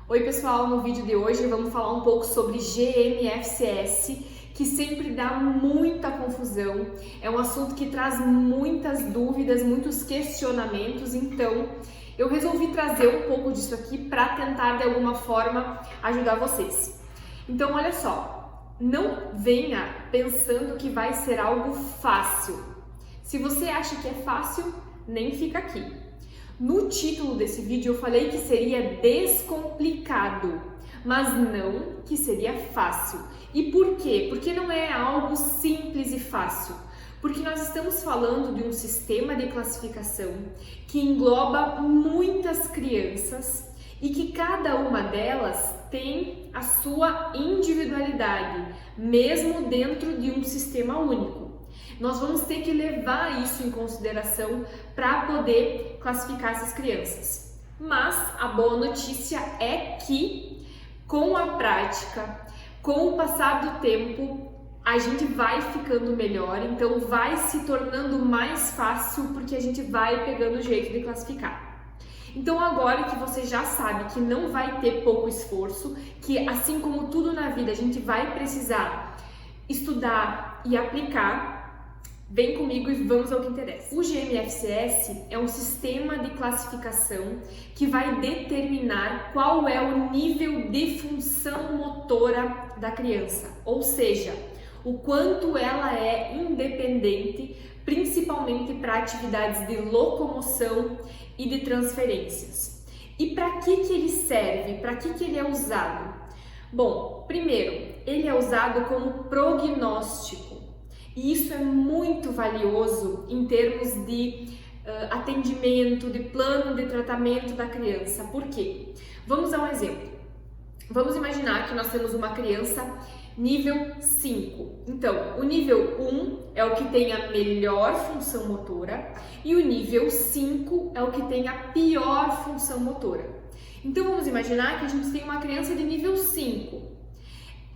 Oi pessoal, no vídeo de hoje vamos falar um pouco sobre GMFCS, que sempre dá muita confusão, é um assunto que traz muitas dúvidas, muitos questionamentos, então eu resolvi trazer um pouco disso aqui para tentar de alguma forma ajudar vocês. Então olha só, não venha pensando que vai ser algo fácil. Se você acha que é fácil, nem fica aqui. No título desse vídeo eu falei que seria descomplicado, mas não que seria fácil. E por quê? Porque não é algo simples e fácil. Porque nós estamos falando de um sistema de classificação que engloba muitas crianças e que cada uma delas tem a sua individualidade, mesmo dentro de um sistema único. Nós vamos ter que levar isso em consideração para poder classificar essas crianças. Mas a boa notícia é que, com a prática, com o passar do tempo, a gente vai ficando melhor, então vai se tornando mais fácil porque a gente vai pegando o jeito de classificar. Então agora que você já sabe que não vai ter pouco esforço, que assim como tudo na vida a gente vai precisar estudar e aplicar, vem comigo e vamos ao que interessa. O GMFCS é um sistema de classificação que vai determinar qual é o nível de função motora da criança, ou seja, o quanto ela é independente, principalmente para atividades de locomoção e de transferências. E para que ele serve? Para que ele é usado? Bom, primeiro, ele é usado como prognóstico. E isso é muito valioso em termos de atendimento, de plano de tratamento da criança. Por quê? Vamos dar um exemplo. Vamos imaginar que nós temos uma criança nível 5. Então, o nível 1 é o que tem a melhor função motora e o nível 5 é o que tem a pior função motora. Então, vamos imaginar que a gente tem uma criança de nível 5.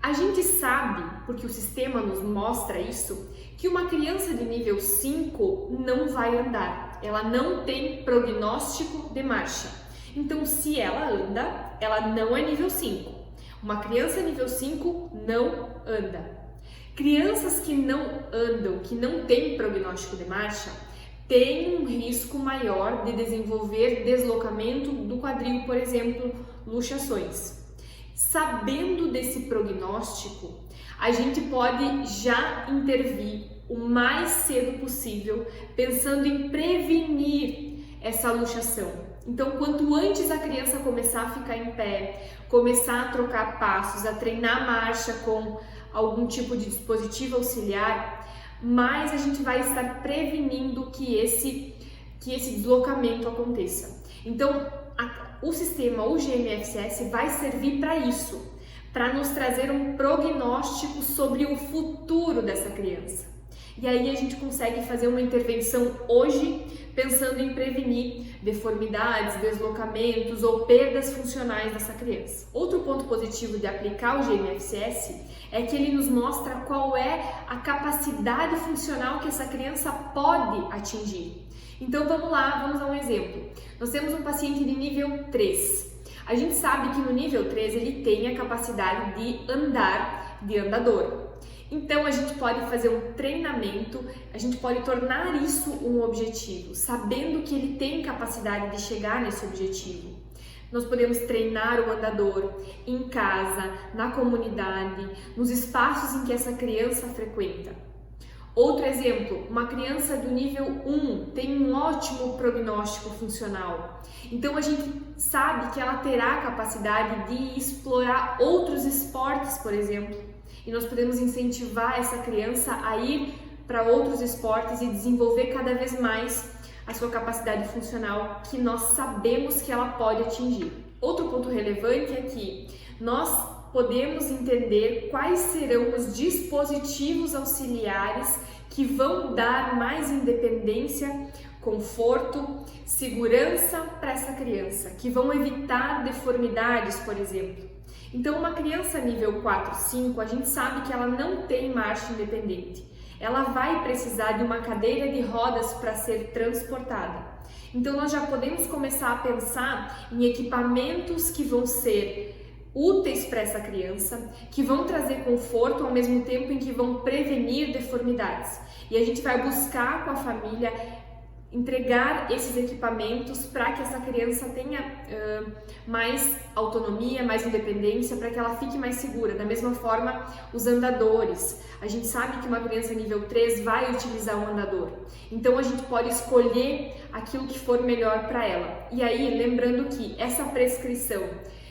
A gente sabe, porque o sistema nos mostra isso, que uma criança de nível 5 não vai andar. Ela não tem prognóstico de marcha. Então, se ela anda, ela não é nível 5. Uma criança nível 5 não anda. Crianças que não andam, que não têm prognóstico de marcha, têm um risco maior de desenvolver deslocamento do quadril, por exemplo, luxações. Sabendo desse prognóstico, a gente pode já intervir o mais cedo possível, pensando em prevenir essa luxação. Então, quanto antes a criança começar a ficar em pé, começar a trocar passos, a treinar marcha com algum tipo de dispositivo auxiliar, mais a gente vai estar prevenindo que esse deslocamento aconteça. Então, o sistema, o GMFCS, vai servir para isso, para nos trazer um prognóstico sobre o futuro dessa criança. E aí a gente consegue fazer uma intervenção hoje, pensando em prevenir deformidades, deslocamentos ou perdas funcionais dessa criança. Outro ponto positivo de aplicar o GMFCS é que ele nos mostra qual é a capacidade funcional que essa criança pode atingir. Então vamos lá, vamos dar um exemplo. Nós temos um paciente de nível 3. A gente sabe que no nível 3 ele tem a capacidade de andar de andador. Então a gente pode fazer um treinamento, a gente pode tornar isso um objetivo, sabendo que ele tem capacidade de chegar nesse objetivo. Nós podemos treinar o andador em casa, na comunidade, nos espaços em que essa criança frequenta. Outro exemplo, uma criança do nível 1 tem um ótimo prognóstico funcional. Então a gente sabe que ela terá a capacidade de explorar outros esportes, por exemplo. E nós podemos incentivar essa criança a ir para outros esportes e desenvolver cada vez mais a sua capacidade funcional que nós sabemos que ela pode atingir. Outro ponto relevante é que nós podemos entender quais serão os dispositivos auxiliares que vão dar mais independência, conforto, segurança para essa criança, que vão evitar deformidades, por exemplo. Então, uma criança nível 4, 5, a gente sabe que ela não tem marcha independente. ela vai precisar de uma cadeira de rodas para ser transportada. Então nós já podemos começar a pensar em equipamentos que vão ser úteis para essa criança, que vão trazer conforto ao mesmo tempo em que vão prevenir deformidades. E a gente vai buscar com a família entregar esses equipamentos para que essa criança tenha mais autonomia, mais independência, para que ela fique mais segura. Da mesma forma, os andadores. A gente sabe que uma criança nível 3 vai utilizar um andador. Então a gente pode escolher aquilo que for melhor para ela. E aí, lembrando que essa prescrição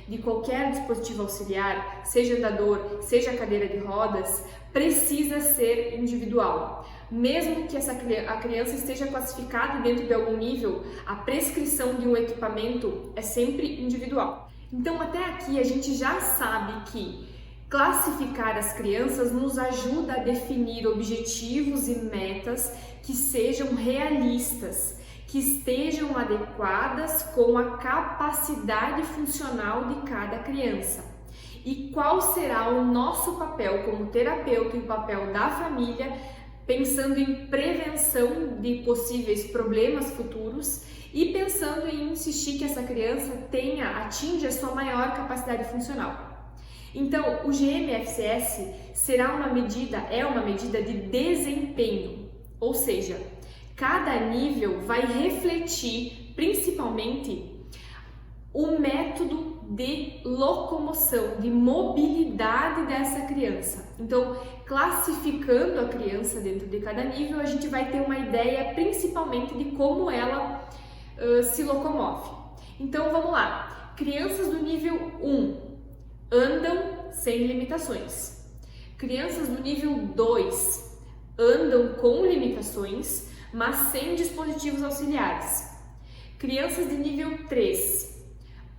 de qualquer dispositivo auxiliar, seja andador, seja cadeira de rodas, precisa ser individual. Mesmo que a criança esteja classificada dentro de algum nível, a prescrição de um equipamento é sempre individual. Então, até aqui a gente já sabe que classificar as crianças nos ajuda a definir objetivos e metas que sejam realistas, que estejam adequadas com a capacidade funcional de cada criança. E qual será o nosso papel como terapeuta e o papel da família, pensando em prevenção de possíveis problemas futuros e pensando em insistir que essa criança atinja a sua maior capacidade funcional. Então, o GMFCS é uma medida de desempenho, ou seja, cada nível vai refletir principalmente o método de locomoção, de mobilidade dessa criança. Então, classificando a criança dentro de cada nível, a gente vai ter uma ideia principalmente de como ela se locomove. Então, vamos lá. Crianças do nível 1 andam sem limitações. Crianças do nível 2 andam com limitações, mas sem dispositivos auxiliares. Crianças de nível 3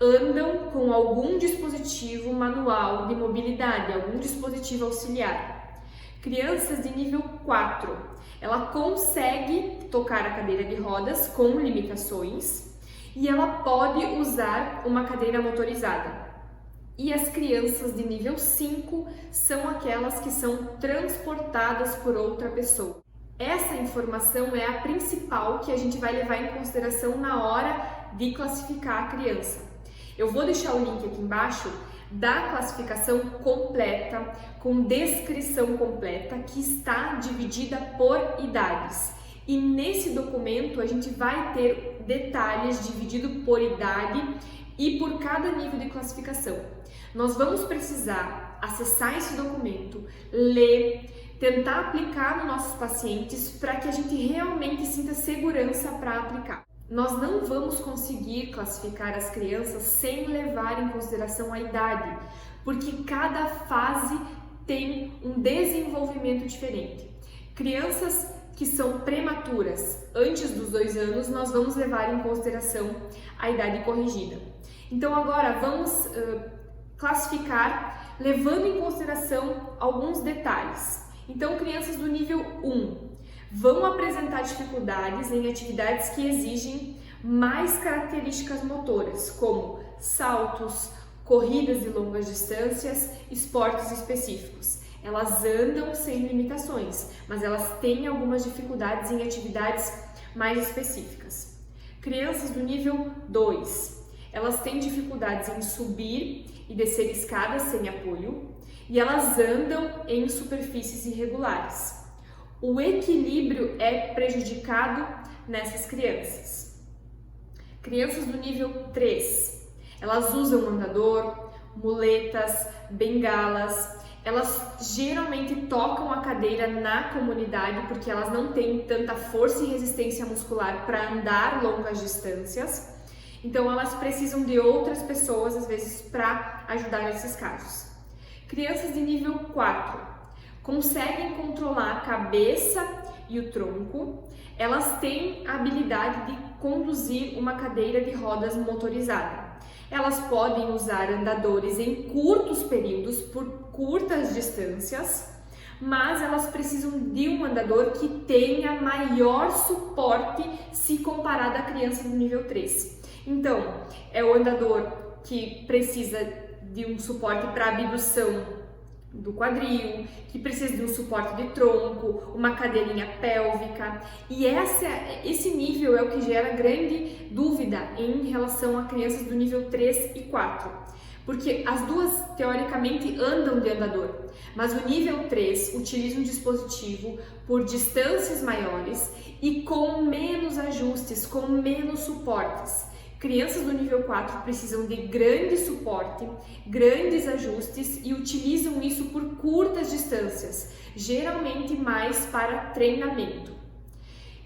andam com algum dispositivo manual de mobilidade, algum dispositivo auxiliar. Crianças de nível 4, ela consegue tocar a cadeira de rodas com limitações e ela pode usar uma cadeira motorizada. E as crianças de nível 5 são aquelas que são transportadas por outra pessoa. Essa informação é a principal que a gente vai levar em consideração na hora de classificar a criança. Eu vou deixar o link aqui embaixo da classificação completa, com descrição completa, que está dividida por idades. E nesse documento a gente vai ter detalhes dividido por idade e por cada nível de classificação. Nós vamos precisar acessar esse documento, ler, tentar aplicar nos nossos pacientes para que a gente realmente sinta segurança para aplicar. Nós não vamos conseguir classificar as crianças sem levar em consideração a idade, porque cada fase tem um desenvolvimento diferente. Crianças que são prematuras, antes dos 2 anos, nós vamos levar em consideração a idade corrigida. Então agora vamos classificar levando em consideração alguns detalhes. Então, crianças do nível 1 vão apresentar dificuldades em atividades que exigem mais características motoras, como saltos, corridas de longas distâncias, esportes específicos. Elas andam sem limitações, mas elas têm algumas dificuldades em atividades mais específicas. Crianças do nível 2, elas têm dificuldades em subir e descer escadas sem apoio e elas andam em superfícies irregulares. O equilíbrio é prejudicado nessas crianças. Crianças do nível 3, elas usam andador, muletas, bengalas. Elas geralmente tocam a cadeira na comunidade porque elas não têm tanta força e resistência muscular para andar longas distâncias. Então elas precisam de outras pessoas, às vezes, para ajudar nesses casos. Crianças de nível 4 conseguem controlar a cabeça e o tronco. Elas têm a habilidade de conduzir uma cadeira de rodas motorizada. Elas podem usar andadores em curtos períodos, por curtas distâncias, mas elas precisam de um andador que tenha maior suporte se comparado à criança do nível 3. Então, é o andador que precisa de um suporte para abdução do quadril, que precisa de um suporte de tronco, uma cadeirinha pélvica, e esse nível é o que gera grande dúvida em relação a crianças do nível 3 e 4, porque as duas teoricamente andam de andador, mas o nível 3 utiliza um dispositivo por distâncias maiores e com menos ajustes, com menos suportes. Crianças do nível 4 precisam de grande suporte, grandes ajustes e utilizam isso por curtas distâncias, geralmente mais para treinamento.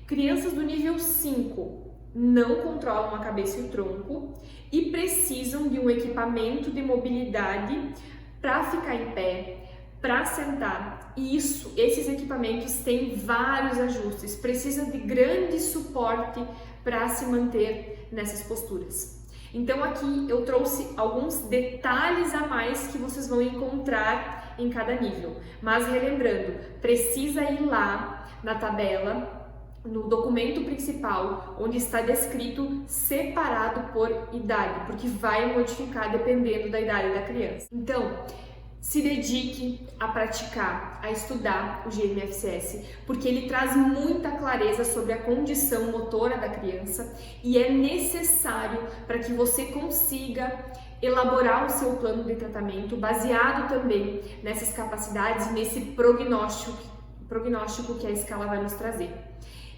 Crianças do nível 5 não controlam a cabeça e o tronco e precisam de um equipamento de mobilidade para ficar em pé, para sentar. E esses equipamentos têm vários ajustes, precisam de grande suporte para se manter nessas posturas. Então aqui eu trouxe alguns detalhes a mais que vocês vão encontrar em cada nível. Mas relembrando, precisa ir lá na tabela, no documento principal, onde está descrito separado por idade, porque vai modificar dependendo da idade da criança. Então, se dedique a praticar, a estudar o GMFCS, porque ele traz muita clareza sobre a condição motora da criança e é necessário para que você consiga elaborar o seu plano de tratamento baseado também nessas capacidades, nesse prognóstico que a escala vai nos trazer.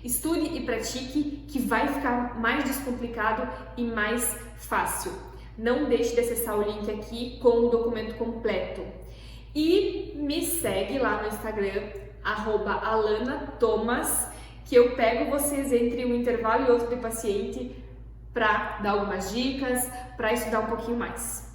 Estude e pratique, que vai ficar mais descomplicado e mais fácil. Não deixe de acessar o link aqui com o documento completo. E me segue lá no Instagram, @AlanaThomas, que eu pego vocês entre um intervalo e outro de paciente para dar algumas dicas, para estudar um pouquinho mais.